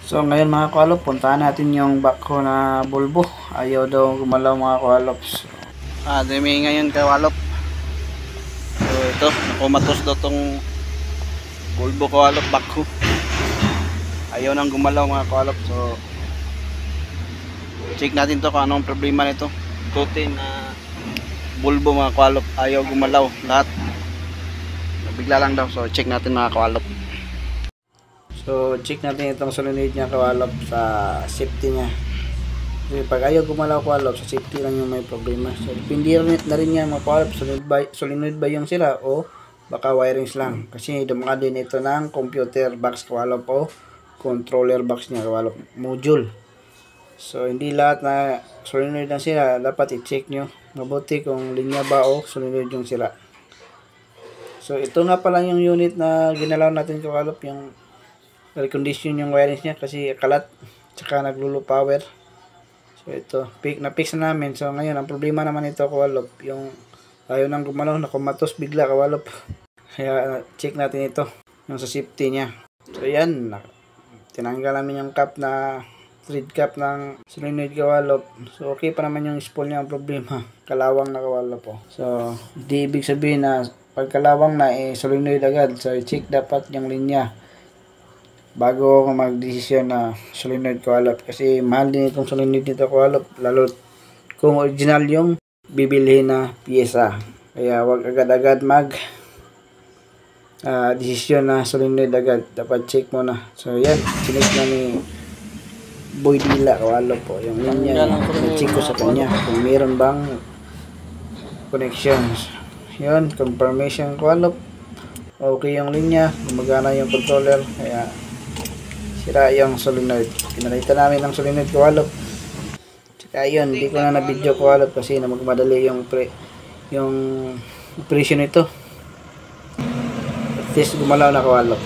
So ngayon mga koalop, puntahan natin yung backhoe na bulbo. Ayaw daw gumalaw mga koalops. Dumi ngayon koalop. So ito, nakumatos daw tong bulbo koalop backhoe. Ayaw nang gumalaw mga koalop. So check natin to kung anong problema nito. Tutin na bulbo mga koalop, ayaw gumalaw lahat. Bigla lang daw. So check natin mga koalop. So check natin itong solenoid niya koalop sa safety niya. Kasi pag ayaw gumalaw koalop, sa safety lang yung may problema. So depende na rin yan mga koalop, solenoid ba yung sira o baka wirings lang. Kasi dumaan din ito ng computer box koalop o controller box niya koalop, module. So hindi lahat na solenoid ang sira, dapat i-check nyo mabuti kung linya ba o solenoid yung sira. So ito nga pala yung unit na ginalaw natin koalop, yung recondition yung wirings niya kasi kalat tsaka naglulo power. So ito, na-fix na namin. So ngayon, ang problema naman ito koalop, yung ayaw nang gumalaw, nakumatos bigla koalop. Kaya check natin ito, yung sa safety niya. So yan, tinanggal namin yung cap na thread cap ng solenoid koalop. So okay pa naman yung spool niya, ang problema kalawang na koalop po. So di ibig sabihin na pag kalawang na solenoid agad. So i-check dapat yung linya bago ako mag-desisyon na solenoid koalop, kasi mahal din itong solenoid nito koalop, lalo kung original yung bibilhin na piyesa. Kaya wag agad-agad mag desisyon na solenoid agad, dapat check muna. So yan, chinik na ni Boy Dila koalop po yung linya niya. I-check ko sa kanya kung meron bang connections. Yun, confirmation koalop, okay yung linya, gumagana yung controller, kaya sira yung solenoid. Pinalitan namin ng solenoid koalop. Tsaka yun, hindi ko na na-video koalop kasi na magmadali yung operation nito. At least gumalaw na koalop.